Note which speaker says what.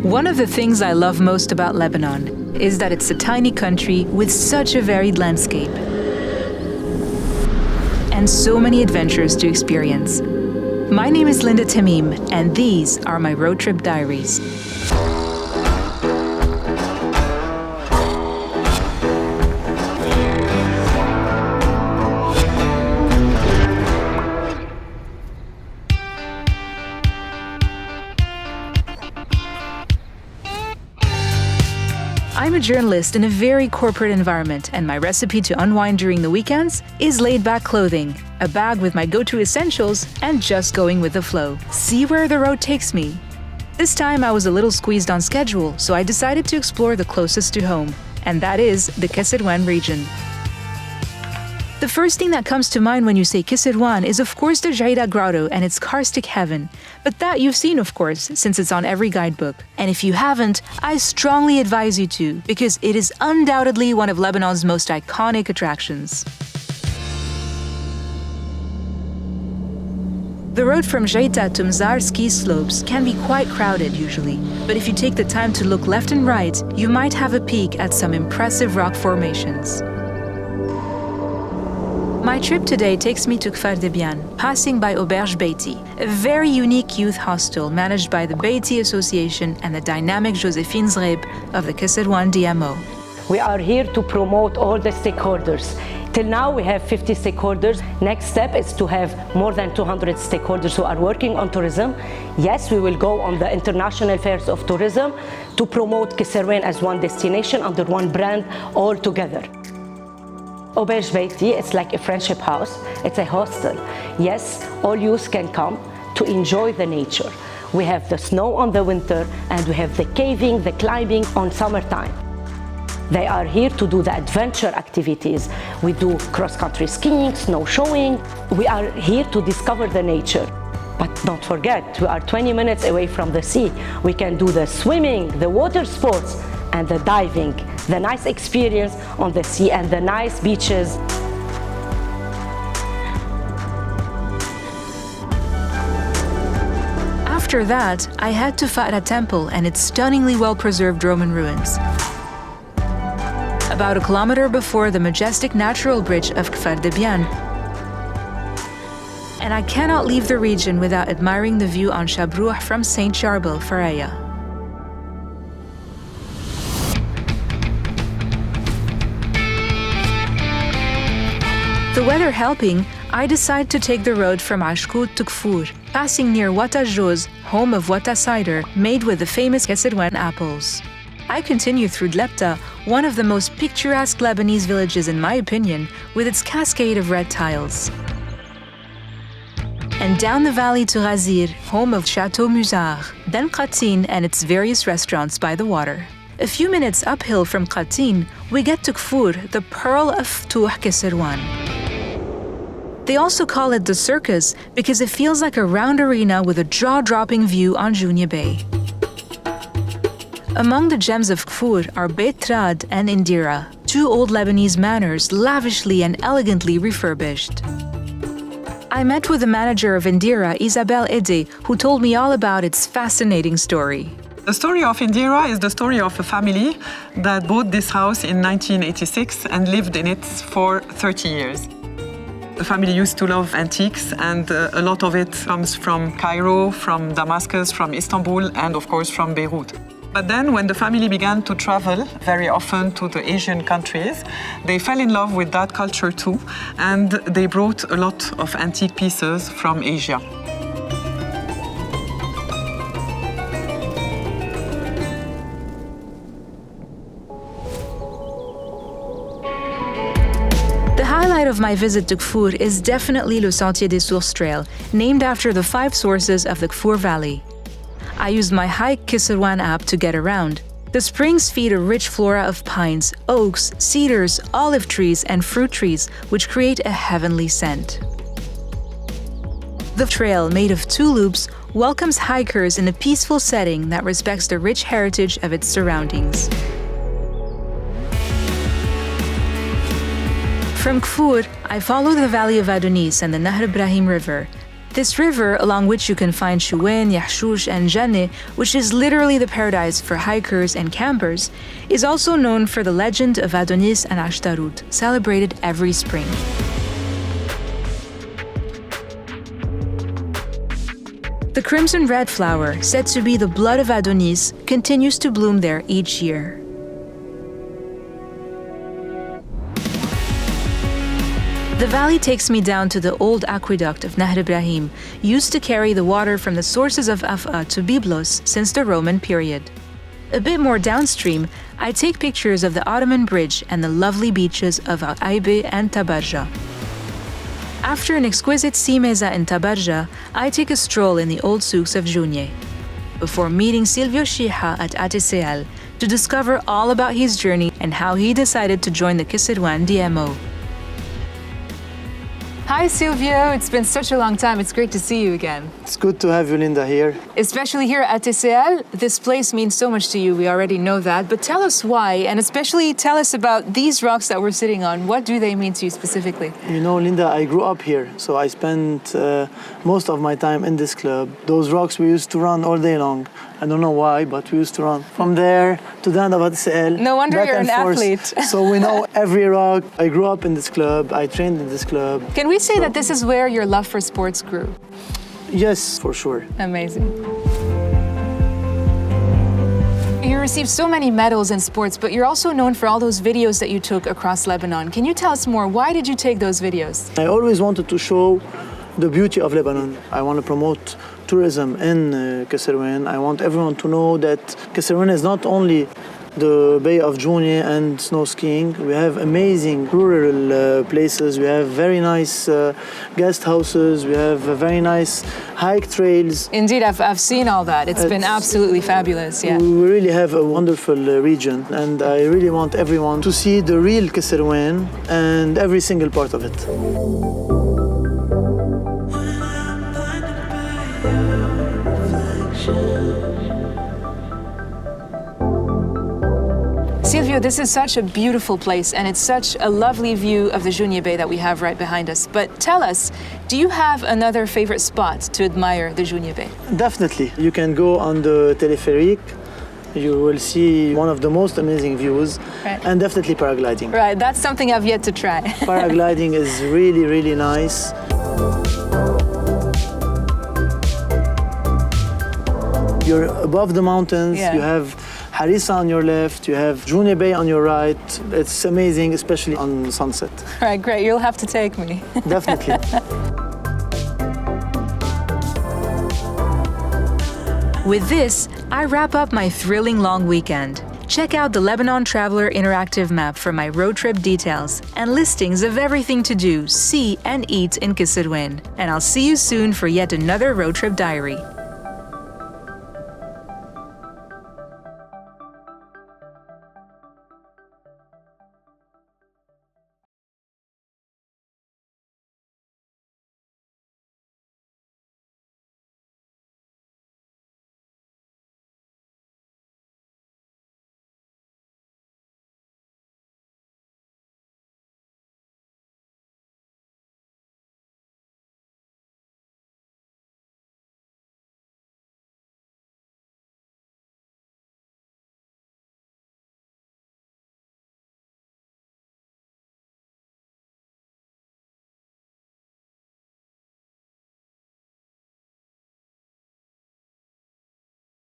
Speaker 1: One of the things I love most about Lebanon is that it's a tiny country with such a varied landscape and so many adventures to experience. My name is Linda Tamim, and these are my Roadtrip Diaries. I'm a journalist in a very corporate environment, and my recipe to unwind during the weekends is laid-back clothing, a bag with my go-to essentials, and just going with the flow. See where the road takes me. This time I was a little squeezed on schedule, so I decided to explore the closest to home, and that is the Keserwan region. The first thing that comes to mind when you say Keserwan is of course the Rita grotto and its karstic heaven. But that you've seen, of course, since it's on every guidebook. And if you haven't, I strongly advise you to, because it is undoubtedly one of Lebanon's most iconic attractions. The road from Rita to Mzar ski slopes can be quite crowded usually, but if you take the time to look left and right, you might have a peek at some impressive rock formations. My trip today takes me to Kfar passing by Auberge Beiti, a very unique youth hostel managed by the Beiti Association and the dynamic Josephine Zreib of the Keserwan DMO.
Speaker 2: We are here to promote all the stakeholders. Till now, we have 50 stakeholders. Next step is to have more than 200 stakeholders who are working on tourism. Yes, we will go on the international fairs of tourism to promote Keserwan as one destination under one brand all together. Auberge Beiti, it's like a friendship house. It's a hostel. Yes, all youth can come to enjoy the nature. We have the snow on the winter, and we have the caving, the climbing on summertime. They are here to do the adventure activities. We do cross-country skiing, snow showing. We are here to discover the nature. But don't forget, we are 20 minutes away from the sea. We can do the swimming, the water sports, and the diving, the nice experience on the sea and the nice beaches.
Speaker 1: After that, I head to Haddad Temple and its stunningly well-preserved Roman ruins. About a kilometer before the majestic natural bridge of Kfar Debian. And I cannot leave the region without admiring the view on Shabrouh from St. Charbel, Faraya. The weather helping, I decide to take the road from Ashkout to Kfour, passing near Wata Joz, home of Wata cider, made with the famous Keserwan apples. I continue through Dlepta, one of the most picturesque Lebanese villages in my opinion, with its cascade of red tiles. And down the valley to Ghazir, home of Chateau Musard, then Khatib and its various restaurants by the water. A few minutes uphill from Khatib, we get to Kfour, the pearl of Futuh Keserwan. They also call it the circus because it feels like a round arena with a jaw-dropping view on Jounieh Bay. Among the gems of Kfour are Beit Trad and Indira, two old Lebanese manors lavishly and elegantly refurbished. I met with the manager of Indira, Isabelle Ede, who told me all about its fascinating story.
Speaker 3: The story of Indira is the story of a family that bought this house in 1986 and lived in it for 30 years. The family used to love antiques, and a lot of it comes from Cairo, from Damascus, from Istanbul, and of course from Beirut. But then when the family began to travel very often to the Asian countries, they fell in love with that culture too, and they brought a lot of antique pieces from Asia.
Speaker 1: The highlight of my visit to Kfour is definitely Le Sentier des Sources Trail, named after the 5 sources of the Kfour Valley. I used my Hike Keserwan app to get around. The springs feed a rich flora of pines, oaks, cedars, olive trees, and fruit trees, which create a heavenly scent. The trail, made of 2 loops, welcomes hikers in a peaceful setting that respects the rich heritage of its surroundings. From Kfour, I follow the valley of Adonis and the Nahr Ibrahim River, This river, along which you can find Chouin, Yahshoush, and Jounieh, which is literally the paradise for hikers and campers, is also known for the legend of Adonis and Ashtarut, celebrated every spring. The crimson red flower, said to be the blood of Adonis, continues to bloom there each year. The valley takes me down to the old aqueduct of Nahr Ibrahim, used to carry the water from the sources of Af'a to Byblos since the Roman period. A bit more downstream, I take pictures of the Ottoman bridge and the lovely beaches of Aibe and Tabarja. After an exquisite simeza in Tabarja, I take a stroll in the old souks of Jounieh, before meeting Sylvio at ATCL to discover all about his journey and how he decided to join the Keserwan DMO. Hi Sylvio, it's been such a long time. It's great to see you again.
Speaker 4: It's good to have you, Linda, here.
Speaker 1: Especially here at ATCL. This place means so much to you, we already know that. But tell us why, and especially tell us about these rocks that we're sitting on. What do they mean to you specifically?
Speaker 4: You know, Linda, I grew up here, so I spent most of my time in this club. Those rocks we used to run all day long. I don't know why, but we used to run from there to the end of ATCL.
Speaker 1: No wonder you're an athlete.
Speaker 4: So we know every rock. I grew up in this club. I trained in this club.
Speaker 1: Can we say that this is where your love for sports grew?
Speaker 4: Yes, for sure.
Speaker 1: Amazing. You received so many medals in sports, but you're also known for all those videos that you took across Lebanon. Can you tell us more? Why did you take those videos?
Speaker 4: I always wanted to show the beauty of Lebanon. I want to promote tourism in Keserwan. I want everyone to know that Keserwan is not only the Bay of Jounieh and snow skiing. We have amazing rural places. We have very nice guest houses. We have very nice hike trails.
Speaker 1: Indeed, I've seen all that. It's been absolutely fabulous, yeah.
Speaker 4: We really have a wonderful region, and I really want everyone to see the real Keserwan and every single part of it.
Speaker 1: Sylvio, this is such a beautiful place, and it's such a lovely view of the Jounieh Bay that we have right behind us. But tell us, do you have another favorite spot to admire the Jounieh Bay?
Speaker 4: Definitely. You can go on the telepheric. You will see one of the most amazing views, right. And definitely paragliding.
Speaker 1: Right, that's something I've yet to try.
Speaker 4: Paragliding is really, really nice. You're above the mountains, You have Harissa on your left, you have Jounieh Bay on your right. It's amazing, especially on sunset.
Speaker 1: Right, great. You'll have to take me.
Speaker 4: Definitely.
Speaker 1: With this, I wrap up my thrilling long weekend. Check out the Lebanon Traveler interactive map for my road trip details and listings of everything to do, see, and eat in Keserwan. And I'll see you soon for yet another road trip diary.